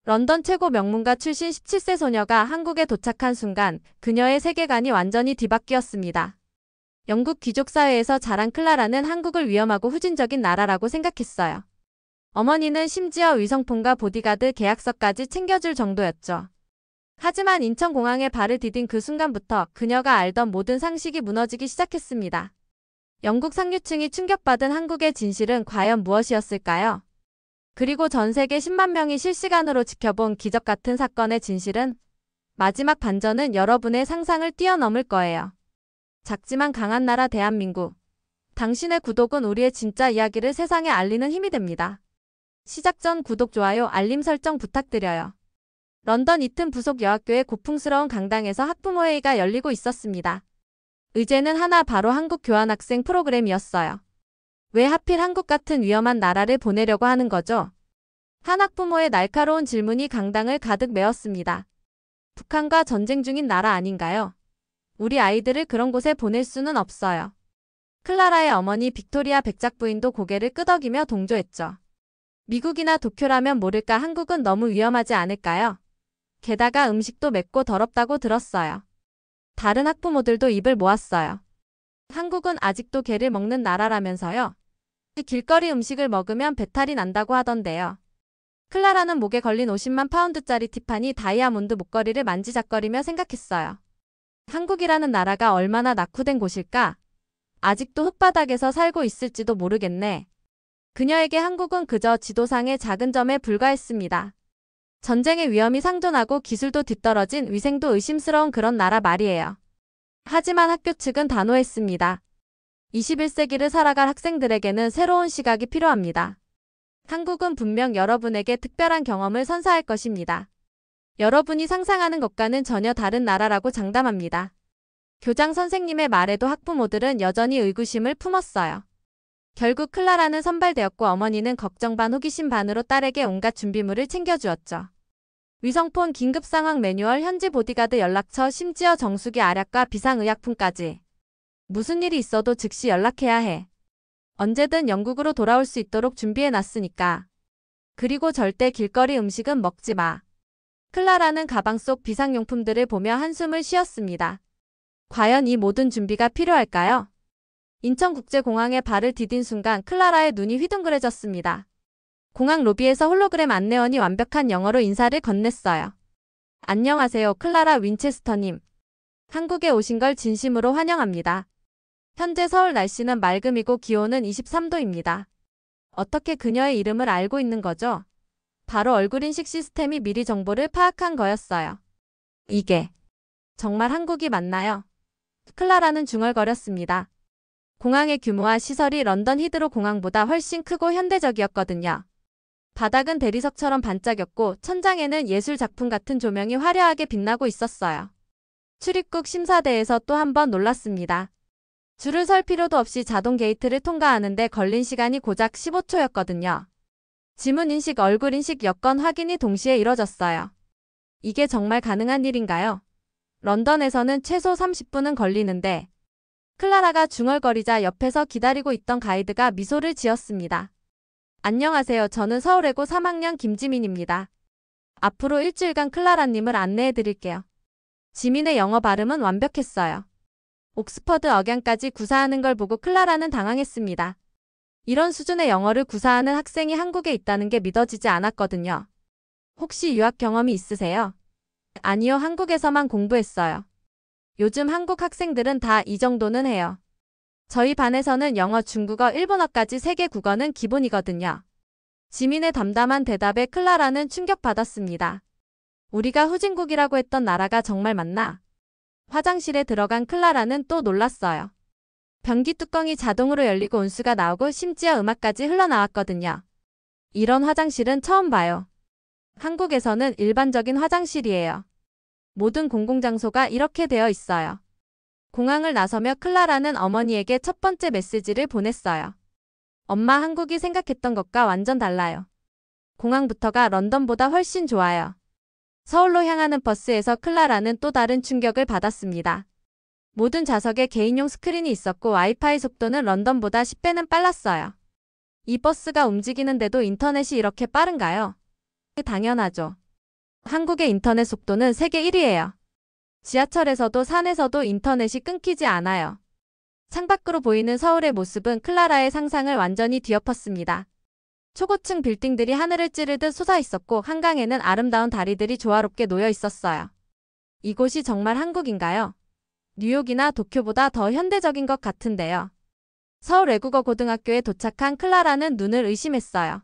런던 최고 명문가 출신 17세 소녀가 한국에 도착한 순간 그녀의 세계관이 완전히 뒤바뀌었습니다. 영국 귀족 사회에서 자란 클라라는 한국을 위험하고 후진적인 나라라고 생각했어요. 어머니는 심지어 위성폰과 보디가드 계약서까지 챙겨줄 정도였죠. 하지만 인천공항에 발을 디딘 그 순간부터 그녀가 알던 모든 상식이 무너지기 시작했습니다. 영국 상류층이 충격받은 한국의 진실은 과연 무엇이었을까요? 그리고 전 세계 10만 명이 실시간으로 지켜본 기적 같은 사건의 진실은 마지막 반전은 여러분의 상상을 뛰어넘을 거예요. 작지만 강한 나라 대한민국. 당신의 구독은 우리의 진짜 이야기를 세상에 알리는 힘이 됩니다. 시작 전 구독, 좋아요, 알림 설정 부탁드려요. 런던 이튼 부속 여학교의 고풍스러운 강당에서 학부모회의가 열리고 있었습니다. 의제는 하나, 바로 한국 교환학생 프로그램이었어요. 왜 하필 한국 같은 위험한 나라를 보내려고 하는 거죠? 한 학부모의 날카로운 질문이 강당을 가득 메웠습니다. 북한과 전쟁 중인 나라 아닌가요? 우리 아이들을 그런 곳에 보낼 수는 없어요. 클라라의 어머니 빅토리아 백작 부인도 고개를 끄덕이며 동조했죠. 미국이나 도쿄라면 모를까 한국은 너무 위험하지 않을까요? 게다가 음식도 맵고 더럽다고 들었어요. 다른 학부모들도 입을 모았어요. 한국은 아직도 개를 먹는 나라라면서요. 길거리 음식을 먹으면 배탈이 난다고 하던데요. 클라라는 목에 걸린 50만 파운드짜리 티파니 다이아몬드 목걸이를 만지작거리며 생각했어요. 한국이라는 나라가 얼마나 낙후된 곳일까? 아직도 흙바닥에서 살고 있을지도 모르겠네. 그녀에게 한국은 그저 지도상의 작은 점에 불과했습니다. 전쟁의 위험이 상존하고 기술도 뒤떨어진, 위생도 의심스러운 그런 나라 말이에요. 하지만 학교 측은 단호했습니다. 21세기를 살아갈 학생들에게는 새로운 시각이 필요합니다. 한국은 분명 여러분에게 특별한 경험을 선사할 것입니다. 여러분이 상상하는 것과는 전혀 다른 나라라고 장담합니다. 교장 선생님의 말에도 학부모들은 여전히 의구심을 품었어요. 결국 클라라는 선발되었고 어머니는 걱정 반 호기심 반으로 딸에게 온갖 준비물을 챙겨주었죠. 위성폰, 긴급상황 매뉴얼, 현지 보디가드 연락처, 심지어 정수기, 알약과 비상의약품까지. 무슨 일이 있어도 즉시 연락해야 해. 언제든 영국으로 돌아올 수 있도록 준비해놨으니까. 그리고 절대 길거리 음식은 먹지 마. 클라라는 가방 속 비상용품들을 보며 한숨을 쉬었습니다. 과연 이 모든 준비가 필요할까요? 인천국제공항에 발을 디딘 순간 클라라의 눈이 휘둥그레졌습니다. 공항 로비에서 홀로그램 안내원이 완벽한 영어로 인사를 건넸어요. 안녕하세요, 클라라 윈체스터님. 한국에 오신 걸 진심으로 환영합니다. 현재 서울 날씨는 맑음이고 기온은 23도입니다. 어떻게 그녀의 이름을 알고 있는 거죠? 바로 얼굴인식 시스템이 미리 정보를 파악한 거였어요. 이게 정말 한국이 맞나요? 클라라는 중얼거렸습니다. 공항의 규모와 시설이 런던 히드로 공항보다 훨씬 크고 현대적이었거든요. 바닥은 대리석처럼 반짝였고 천장에는 예술 작품 같은 조명이 화려하게 빛나고 있었어요. 출입국 심사대에서 또 한 번 놀랐습니다. 줄을 설 필요도 없이 자동 게이트를 통과하는데 걸린 시간이 고작 15초였거든요. 지문 인식, 얼굴 인식, 여권 확인이 동시에 이뤄졌어요. 이게 정말 가능한 일인가요? 런던에서는 최소 30분은 걸리는데. 클라라가 중얼거리자 옆에서 기다리고 있던 가이드가 미소를 지었습니다. 안녕하세요. 저는 서울외고 3학년 김지민입니다. 앞으로 일주일간 클라라님을 안내해드릴게요. 지민의 영어 발음은 완벽했어요. 옥스퍼드 억양까지 구사하는 걸 보고 클라라는 당황했습니다. 이런 수준의 영어를 구사하는 학생이 한국에 있다는 게 믿어지지 않았거든요. 혹시 유학 경험이 있으세요? 아니요, 한국에서만 공부했어요. 요즘 한국 학생들은 다 이 정도는 해요. 저희 반에서는 영어, 중국어, 일본어까지 세계 국어는 기본이거든요. 지민의 담담한 대답에 클라라는 충격받았습니다. 우리가 후진국이라고 했던 나라가 정말 맞나? 화장실에 들어간 클라라는 또 놀랐어요. 변기 뚜껑이 자동으로 열리고 온수가 나오고 심지어 음악까지 흘러나왔거든요. 이런 화장실은 처음 봐요. 한국에서는 일반적인 화장실이에요. 모든 공공장소가 이렇게 되어 있어요. 공항을 나서며 클라라는 어머니에게 첫 번째 메시지를 보냈어요. 엄마, 한국이 생각했던 것과 완전 달라요. 공항부터가 런던보다 훨씬 좋아요. 서울로 향하는 버스에서 클라라는 또 다른 충격을 받았습니다. 모든 좌석에 개인용 스크린이 있었고 와이파이 속도는 런던보다 10배는 빨랐어요. 이 버스가 움직이는데도 인터넷이 이렇게 빠른가요? 당연하죠. 한국의 인터넷 속도는 세계 1위예요. 지하철에서도 산에서도 인터넷이 끊기지 않아요. 창밖으로 보이는 서울의 모습은 클라라의 상상을 완전히 뒤엎었습니다. 초고층 빌딩들이 하늘을 찌르듯 솟아 있었고 한강에는 아름다운 다리들이 조화롭게 놓여 있었어요. 이곳이 정말 한국인가요? 뉴욕이나 도쿄보다 더 현대적인 것 같은데요. 서울 외국어 고등학교에 도착한 클라라는 눈을 의심했어요.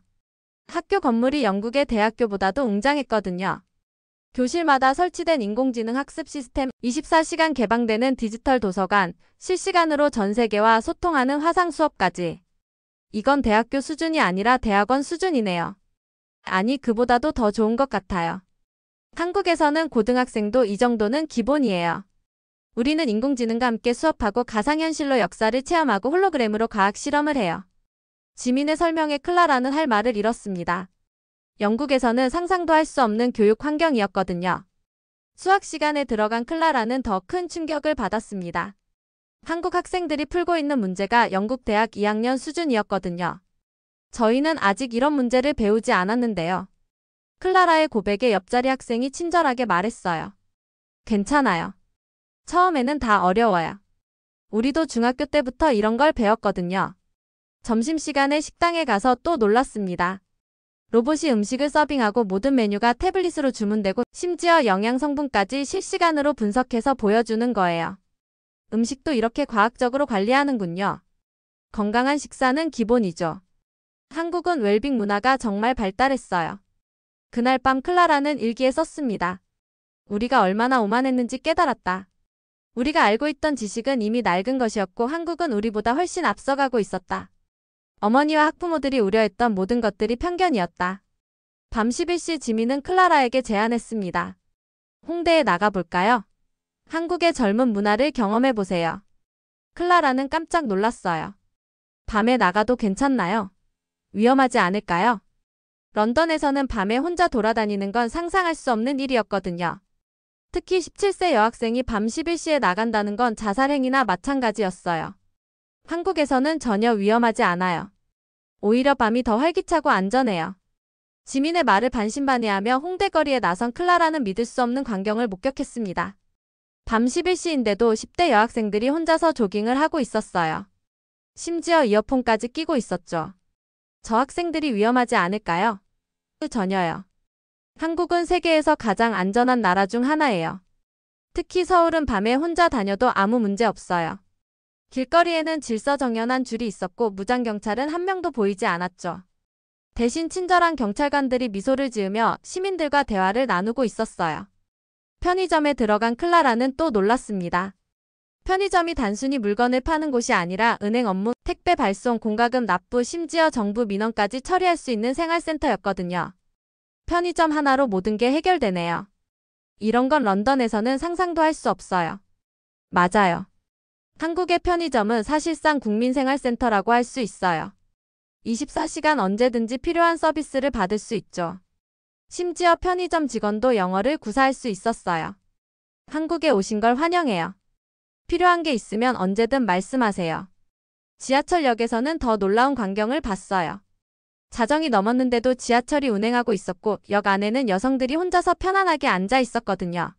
학교 건물이 영국의 대학교보다도 웅장했거든요. 교실마다 설치된 인공지능 학습 시스템, 24시간 개방되는 디지털 도서관, 실시간으로 전 세계와 소통하는 화상 수업까지. 이건 대학교 수준이 아니라 대학원 수준이네요. 아니, 그보다도 더 좋은 것 같아요. 한국에서는 고등학생도 이 정도는 기본이에요. 우리는 인공지능과 함께 수업하고 가상현실로 역사를 체험하고 홀로그램으로 과학 실험을 해요. 지민의 설명에 클라라는 할 말을 잃었습니다. 영국에서는 상상도 할 수 없는 교육 환경이었거든요. 수학 시간에 들어간 클라라는 더 큰 충격을 받았습니다. 한국 학생들이 풀고 있는 문제가 영국 대학 2학년 수준이었거든요. 저희는 아직 이런 문제를 배우지 않았는데요. 클라라의 고백에 옆자리 학생이 친절하게 말했어요. 괜찮아요. 처음에는 다 어려워요. 우리도 중학교 때부터 이런 걸 배웠거든요. 점심시간에 식당에 가서 또 놀랐습니다. 로봇이 음식을 서빙하고 모든 메뉴가 태블릿으로 주문되고 심지어 영양 성분까지 실시간으로 분석해서 보여주는 거예요. 음식도 이렇게 과학적으로 관리하는군요. 건강한 식사는 기본이죠. 한국은 웰빙 문화가 정말 발달했어요. 그날 밤 클라라는 일기에 썼습니다. 우리가 얼마나 오만했는지 깨달았다. 우리가 알고 있던 지식은 이미 낡은 것이었고 한국은 우리보다 훨씬 앞서가고 있었다. 어머니와 학부모들이 우려했던 모든 것들이 편견이었다. 밤 11시 지민은 클라라에게 제안했습니다. 홍대에 나가볼까요? 한국의 젊은 문화를 경험해보세요. 클라라는 깜짝 놀랐어요. 밤에 나가도 괜찮나요? 위험하지 않을까요? 런던에서는 밤에 혼자 돌아다니는 건 상상할 수 없는 일이었거든요. 특히 17세 여학생이 밤 11시에 나간다는 건 자살행위나 마찬가지였어요. 한국에서는 전혀 위험하지 않아요. 오히려 밤이 더 활기차고 안전해요. 지민의 말을 반신반의하며 홍대 거리에 나선 클라라는 믿을 수 없는 광경을 목격했습니다. 밤 11시인데도 10대 여학생들이 혼자서 조깅을 하고 있었어요. 심지어 이어폰까지 끼고 있었죠. 저 학생들이 위험하지 않을까요? 전혀요. 한국은 세계에서 가장 안전한 나라 중 하나예요. 특히 서울은 밤에 혼자 다녀도 아무 문제 없어요. 길거리에는 질서정연한 줄이 있었고 무장경찰은 한 명도 보이지 않았죠. 대신 친절한 경찰관들이 미소를 지으며 시민들과 대화를 나누고 있었어요. 편의점에 들어간 클라라는 또 놀랐습니다. 편의점이 단순히 물건을 파는 곳이 아니라 은행 업무, 택배 발송, 공과금 납부, 심지어 정부 민원까지 처리할 수 있는 생활센터였거든요. 편의점 하나로 모든 게 해결되네요. 이런 건 런던에서는 상상도 할 수 없어요. 맞아요. 한국의 편의점은 사실상 국민생활센터라고 할 수 있어요. 24시간 언제든지 필요한 서비스를 받을 수 있죠. 심지어 편의점 직원도 영어를 구사할 수 있었어요. 한국에 오신 걸 환영해요. 필요한 게 있으면 언제든 말씀하세요. 지하철역에서는 더 놀라운 광경을 봤어요. 자정이 넘었는데도 지하철이 운행하고 있었고 역 안에는 여성들이 혼자서 편안하게 앉아 있었거든요.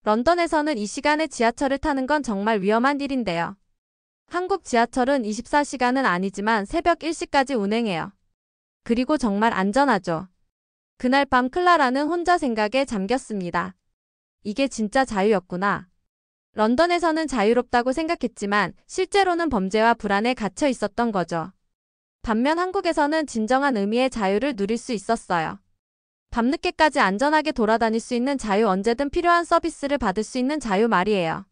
런던에서는 이 시간에 지하철을 타는 건 정말 위험한 일인데요. 한국 지하철은 24시간은 아니지만 새벽 1시까지 운행해요. 그리고 정말 안전하죠. 그날 밤 클라라는 혼자 생각에 잠겼습니다. 이게 진짜 자유였구나. 런던에서는 자유롭다고 생각했지만 실제로는 범죄와 불안에 갇혀 있었던 거죠. 반면 한국에서는 진정한 의미의 자유를 누릴 수 있었어요. 밤늦게까지 안전하게 돌아다닐 수 있는 자유, 언제든 필요한 서비스를 받을 수 있는 자유 말이에요.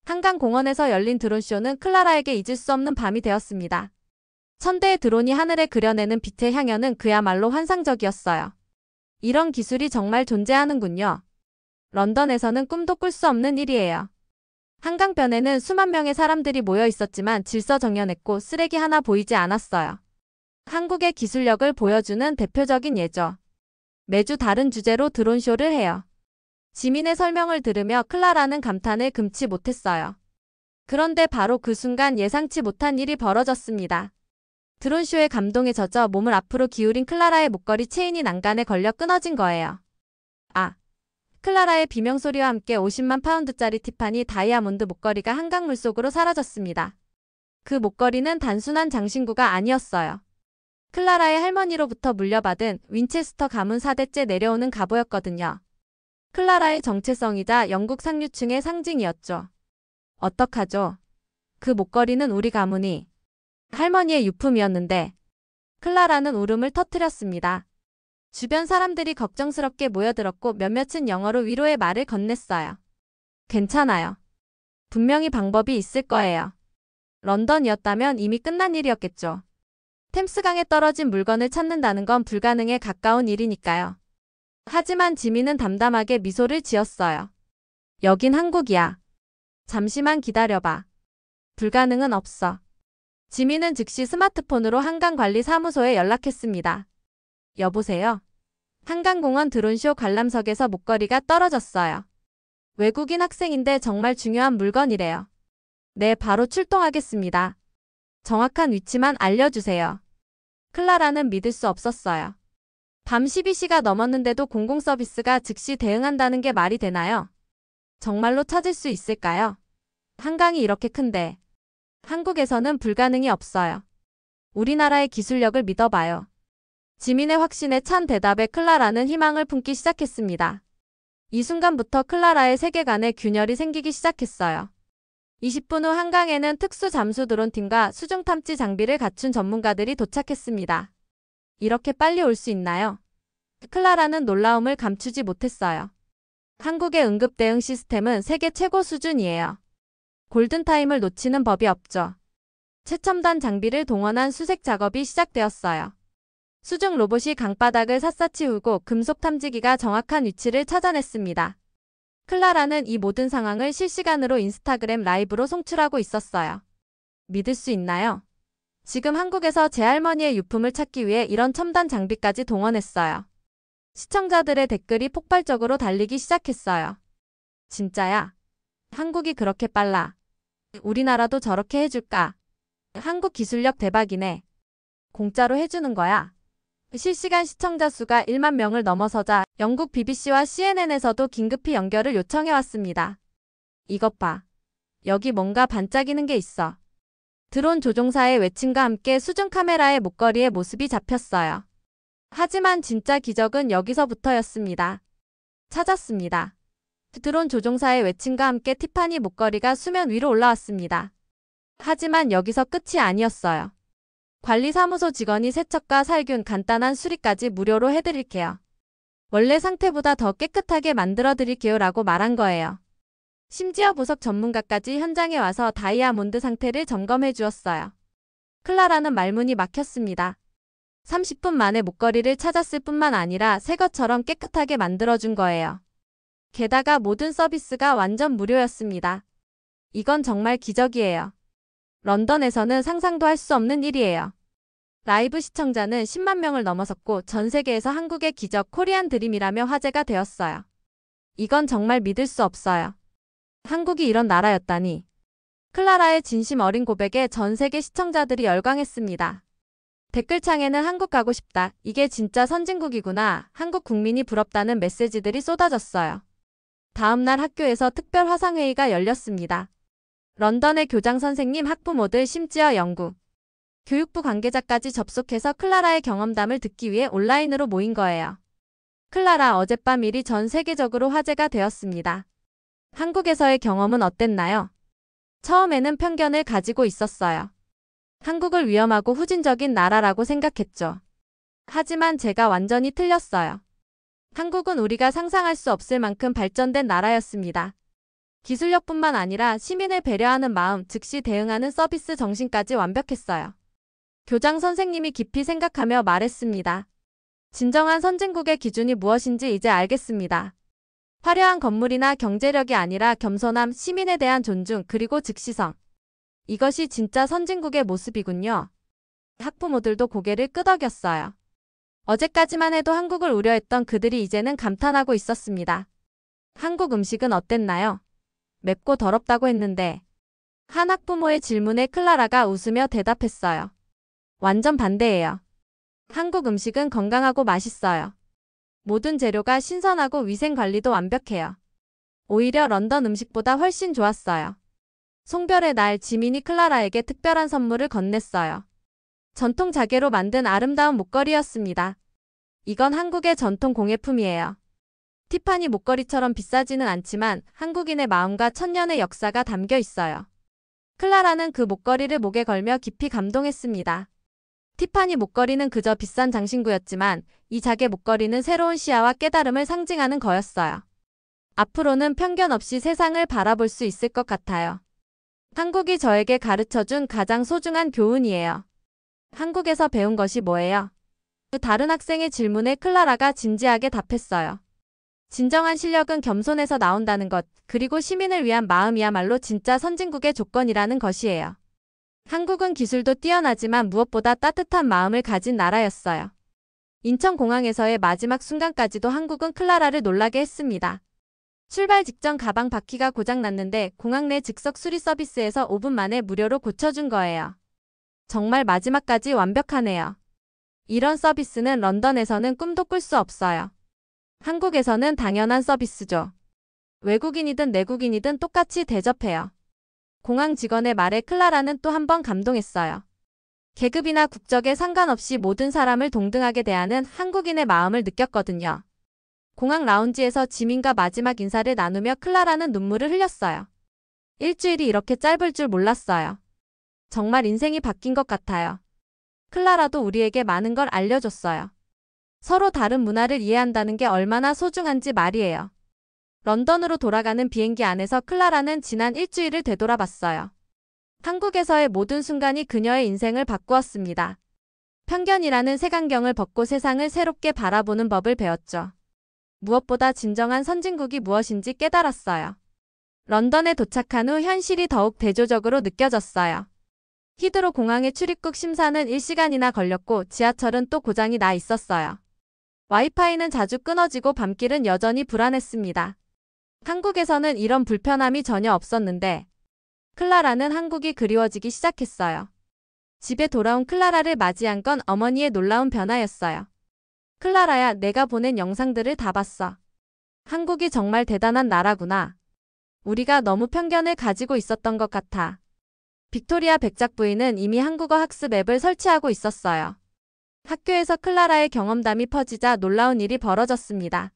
한강공원에서 열린 드론쇼는 클라라에게 잊을 수 없는 밤이 되었습니다. 1000대의 드론이 하늘에 그려내는 빛의 향연은 그야말로 환상적이었어요. 이런 기술이 정말 존재하는군요. 런던에서는 꿈도 꿀 수 없는 일이에요. 한강변에는 수만 명의 사람들이 모여 있었지만 질서정연했고 쓰레기 하나 보이지 않았어요. 한국의 기술력을 보여주는 대표적인 예죠. 매주 다른 주제로 드론쇼를 해요. 지민의 설명을 들으며 클라라는 감탄을 금치 못했어요. 그런데 바로 그 순간 예상치 못한 일이 벌어졌습니다. 드론쇼의 감동에 젖어 몸을 앞으로 기울인 클라라의 목걸이 체인이 난간에 걸려 끊어진 거예요. 아, 클라라의 비명소리와 함께 50만 파운드짜리 티파니 다이아몬드 목걸이가 한강 물속으로 사라졌습니다. 그 목걸이는 단순한 장신구가 아니었어요. 클라라의 할머니로부터 물려받은 윈체스터 가문 4대째 내려오는 갑오였거든요. 클라라의 정체성이자 영국 상류층의 상징이었죠. 어떡하죠? 그 목걸이는 우리 가문이 할머니의 유품이었는데 클라라는 울음을 터뜨렸습니다. 주변 사람들이 걱정스럽게 모여들었고 몇몇은 영어로 위로의 말을 건넸어요. 괜찮아요. 분명히 방법이 있을 거예요. 런던이었다면 이미 끝난 일이었겠죠. 템스강에 떨어진 물건을 찾는다는 건 불가능에 가까운 일이니까요. 하지만 지민은 담담하게 미소를 지었어요. 여긴 한국이야. 잠시만 기다려봐. 불가능은 없어. 지민은 즉시 스마트폰으로 한강관리사무소에 연락했습니다. 여보세요? 한강공원 드론쇼 관람석에서 목걸이가 떨어졌어요. 외국인 학생인데 정말 중요한 물건이래요. 네, 바로 출동하겠습니다. 정확한 위치만 알려주세요. 클라라는 믿을 수 없었어요. 밤 12시가 넘었는데도 공공서비스가 즉시 대응한다는 게 말이 되나요? 정말로 찾을 수 있을까요? 한강이 이렇게 큰데 한국에서는 불가능이 없어요. 우리나라의 기술력을 믿어봐요. 지민의 확신에 찬 대답에 클라라는 희망을 품기 시작했습니다. 이 순간부터 클라라의 세계관에 균열이 생기기 시작했어요. 20분 후 한강에는 특수 잠수 드론팀과 수중 탐지 장비를 갖춘 전문가들이 도착했습니다. 이렇게 빨리 올 수 있나요? 클라라는 놀라움을 감추지 못했어요. 한국의 응급 대응 시스템은 세계 최고 수준이에요. 골든타임을 놓치는 법이 없죠. 최첨단 장비를 동원한 수색 작업이 시작되었어요. 수중 로봇이 강바닥을 샅샅이 훑고 금속 탐지기가 정확한 위치를 찾아냈습니다. 클라라는 이 모든 상황을 실시간으로 인스타그램 라이브로 송출하고 있었어요. 믿을 수 있나요? 지금 한국에서 제 할머니의 유품을 찾기 위해 이런 첨단 장비까지 동원했어요. 시청자들의 댓글이 폭발적으로 달리기 시작했어요. 진짜야? 한국이 그렇게 빨라. 우리나라도 저렇게 해줄까? 한국 기술력 대박이네. 공짜로 해주는 거야. 실시간 시청자 수가 1만 명을 넘어서자 영국 BBC와 CNN에서도 긴급히 연결을 요청해왔습니다. 이것 봐. 여기 뭔가 반짝이는 게 있어. 드론 조종사의 외침과 함께 수중 카메라의 목걸이의 모습이 잡혔어요. 하지만 진짜 기적은 여기서부터였습니다. 찾았습니다. 드론 조종사의 외침과 함께 티파니 목걸이가 수면 위로 올라왔습니다. 하지만 여기서 끝이 아니었어요. 관리사무소 직원이 세척과 살균, 간단한 수리까지 무료로 해드릴게요. 원래 상태보다 더 깨끗하게 만들어드릴게요 라고 말한 거예요. 심지어 보석 전문가까지 현장에 와서 다이아몬드 상태를 점검해 주었어요. 클라라는 말문이 막혔습니다. 30분 만에 목걸이를 찾았을 뿐만 아니라 새 것처럼 깨끗하게 만들어준 거예요. 게다가 모든 서비스가 완전 무료였습니다. 이건 정말 기적이에요. 런던에서는 상상도 할 수 없는 일이에요. 라이브 시청자는 10만 명을 넘어섰고 전 세계에서 한국의 기적 코리안 드림이라며 화제가 되었어요. 이건 정말 믿을 수 없어요. 한국이 이런 나라였다니. 클라라의 진심 어린 고백에 전 세계 시청자들이 열광했습니다. 댓글창에는 한국 가고 싶다. 이게 진짜 선진국이구나. 한국 국민이 부럽다는 메시지들이 쏟아졌어요. 다음날 학교에서 특별 화상회의가 열렸습니다. 런던의 교장 선생님, 학부모들, 심지어 영국 교육부 관계자까지 접속해서 클라라의 경험담을 듣기 위해 온라인으로 모인 거예요. 클라라 어젯밤 일이 전 세계적으로 화제가 되었습니다. 한국에서의 경험은 어땠나요? 처음에는 편견을 가지고 있었어요. 한국을 위험하고 후진적인 나라라고 생각했죠. 하지만 제가 완전히 틀렸어요. 한국은 우리가 상상할 수 없을 만큼 발전된 나라였습니다. 기술력뿐만 아니라 시민을 배려하는 마음, 즉시 대응하는 서비스 정신까지 완벽했어요. 교장 선생님이 깊이 생각하며 말했습니다. 진정한 선진국의 기준이 무엇인지 이제 알겠습니다. 화려한 건물이나 경제력이 아니라 겸손함, 시민에 대한 존중, 그리고 즉시성. 이것이 진짜 선진국의 모습이군요. 학부모들도 고개를 끄덕였어요. 어제까지만 해도 한국을 우려했던 그들이 이제는 감탄하고 있었습니다. 한국 음식은 어땠나요? 맵고 더럽다고 했는데. 한 학부모의 질문에 클라라가 웃으며 대답했어요. 완전 반대예요. 한국 음식은 건강하고 맛있어요. 모든 재료가 신선하고 위생 관리도 완벽해요. 오히려 런던 음식보다 훨씬 좋았어요. 송별의 날 지민이 클라라에게 특별한 선물을 건넸어요. 전통 자개로 만든 아름다운 목걸이였습니다. 이건 한국의 전통 공예품이에요. 티파니 목걸이처럼 비싸지는 않지만 한국인의 마음과 천년의 역사가 담겨 있어요. 클라라는 그 목걸이를 목에 걸며 깊이 감동했습니다. 티파니 목걸이는 그저 비싼 장신구였지만 이 자개 목걸이는 새로운 시야와 깨달음을 상징하는 거였어요. 앞으로는 편견 없이 세상을 바라볼 수 있을 것 같아요. 한국이 저에게 가르쳐준 가장 소중한 교훈이에요. 한국에서 배운 것이 뭐예요? 다른 학생의 질문에 클라라가 진지하게 답했어요. 진정한 실력은 겸손에서 나온다는 것, 그리고 시민을 위한 마음이야말로 진짜 선진국의 조건이라는 것이에요. 한국은 기술도 뛰어나지만 무엇보다 따뜻한 마음을 가진 나라였어요. 인천공항에서의 마지막 순간까지도 한국은 클라라를 놀라게 했습니다. 출발 직전 가방 바퀴가 고장났는데 공항 내 즉석 수리 서비스에서 5분 만에 무료로 고쳐준 거예요. 정말 마지막까지 완벽하네요. 이런 서비스는 런던에서는 꿈도 꿀 수 없어요. 한국에서는 당연한 서비스죠. 외국인이든 내국인이든 똑같이 대접해요. 공항 직원의 말에 클라라는 또 한 번 감동했어요. 계급이나 국적에 상관없이 모든 사람을 동등하게 대하는 한국인의 마음을 느꼈거든요. 공항 라운지에서 지민과 마지막 인사를 나누며 클라라는 눈물을 흘렸어요. 일주일이 이렇게 짧을 줄 몰랐어요. 정말 인생이 바뀐 것 같아요. 클라라도 우리에게 많은 걸 알려줬어요. 서로 다른 문화를 이해한다는 게 얼마나 소중한지 말이에요. 런던으로 돌아가는 비행기 안에서 클라라는 지난 일주일을 되돌아봤어요. 한국에서의 모든 순간이 그녀의 인생을 바꾸었습니다. 편견이라는 색안경을 벗고 세상을 새롭게 바라보는 법을 배웠죠. 무엇보다 진정한 선진국이 무엇인지 깨달았어요. 런던에 도착한 후 현실이 더욱 대조적으로 느껴졌어요. 히드로 공항의 출입국 심사는 1시간이나 걸렸고 지하철은 또 고장이 나 있었어요. 와이파이는 자주 끊어지고 밤길은 여전히 불안했습니다. 한국에서는 이런 불편함이 전혀 없었는데 클라라는 한국이 그리워지기 시작했어요. 집에 돌아온 클라라를 맞이한 건 어머니의 놀라운 변화였어요. 클라라야, 내가 보낸 영상들을 다 봤어. 한국이 정말 대단한 나라구나. 우리가 너무 편견을 가지고 있었던 것 같아. 빅토리아 백작 부인은 이미 한국어 학습 앱을 설치하고 있었어요. 학교에서 클라라의 경험담이 퍼지자 놀라운 일이 벌어졌습니다.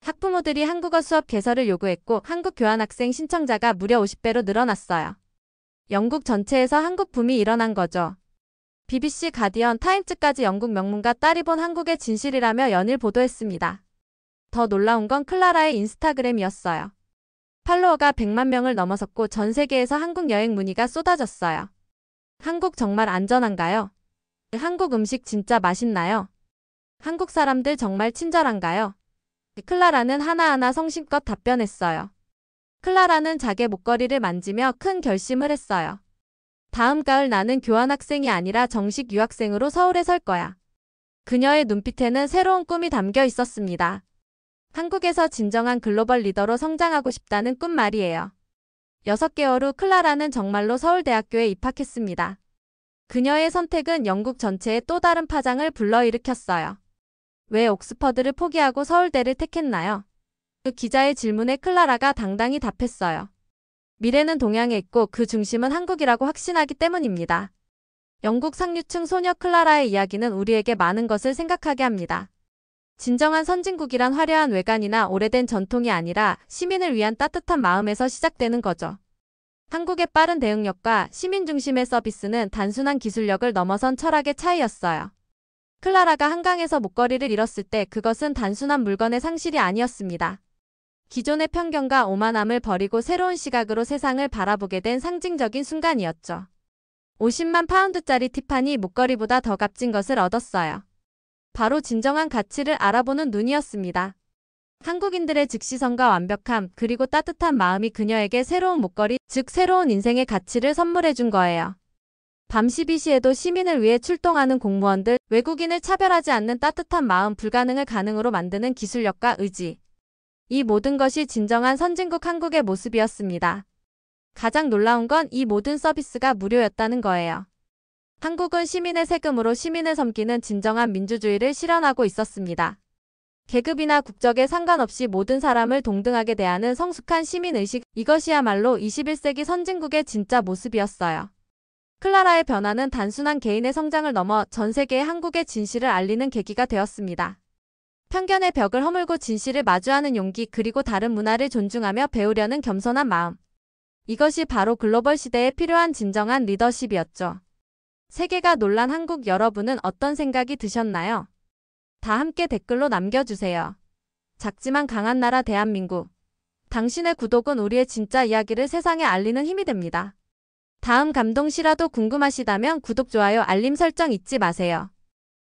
학부모들이 한국어 수업 개설을 요구했고 한국 교환학생 신청자가 무려 50배로 늘어났어요. 영국 전체에서 한국 붐이 일어난 거죠. BBC, 가디언, 타임즈까지 영국 명문가 딸이 본 한국의 진실이라며 연일 보도했습니다. 더 놀라운 건 클라라의 인스타그램이었어요. 팔로워가 100만 명을 넘어섰고 전 세계에서 한국 여행 문의가 쏟아졌어요. 한국 정말 안전한가요? 한국 음식 진짜 맛있나요? 한국 사람들 정말 친절한가요? 클라라는 하나하나 성심껏 답변했어요. 클라라는 자기 목걸이를 만지며 큰 결심을 했어요. 다음 가을 나는 교환학생이 아니라 정식 유학생으로 서울에 설 거야. 그녀의 눈빛에는 새로운 꿈이 담겨 있었습니다. 한국에서 진정한 글로벌 리더로 성장하고 싶다는 꿈 말이에요. 6개월 후 클라라는 정말로 서울대학교에 입학했습니다. 그녀의 선택은 영국 전체에 또 다른 파장을 불러일으켰어요. 왜 옥스퍼드를 포기하고 서울대를 택했나요? 그 기자의 질문에 클라라가 당당히 답했어요. 미래는 동양에 있고 그 중심은 한국이라고 확신하기 때문입니다. 영국 상류층 소녀 클라라의 이야기는 우리에게 많은 것을 생각하게 합니다. 진정한 선진국이란 화려한 외관이나 오래된 전통이 아니라 시민을 위한 따뜻한 마음에서 시작되는 거죠. 한국의 빠른 대응력과 시민 중심의 서비스는 단순한 기술력을 넘어선 철학의 차이였어요. 클라라가 한강에서 목걸이를 잃었을 때 그것은 단순한 물건의 상실이 아니었습니다. 기존의 편견과 오만함을 버리고 새로운 시각으로 세상을 바라보게 된 상징적인 순간이었죠. 50만 파운드짜리 티파니 목걸이보다 더 값진 것을 얻었어요. 바로 진정한 가치를 알아보는 눈이었습니다. 한국인들의 즉시성과 완벽함 그리고 따뜻한 마음이 그녀에게 새로운 목걸이, 즉 새로운 인생의 가치를 선물해 준 거예요. 밤 12시에도 시민을 위해 출동하는 공무원들, 외국인을 차별하지 않는 따뜻한 마음, 불가능을 가능으로 만드는 기술력과 의지. 이 모든 것이 진정한 선진국 한국의 모습이었습니다. 가장 놀라운 건 이 모든 서비스가 무료였다는 거예요. 한국은 시민의 세금으로 시민을 섬기는 진정한 민주주의를 실현하고 있었습니다. 계급이나 국적에 상관없이 모든 사람을 동등하게 대하는 성숙한 시민의식, 이것이야말로 21세기 선진국의 진짜 모습이었어요. 클라라의 변화는 단순한 개인의 성장을 넘어 전 세계에 한국의 진실을 알리는 계기가 되었습니다. 편견의 벽을 허물고 진실을 마주하는 용기, 그리고 다른 문화를 존중하며 배우려는 겸손한 마음. 이것이 바로 글로벌 시대에 필요한 진정한 리더십이었죠. 세계가 놀란 한국, 여러분은 어떤 생각이 드셨나요? 다 함께 댓글로 남겨주세요. 작지만 강한 나라 대한민국. 당신의 구독은 우리의 진짜 이야기를 세상에 알리는 힘이 됩니다. 다음 감동시라도 궁금하시다면 구독, 좋아요, 알림 설정 잊지 마세요.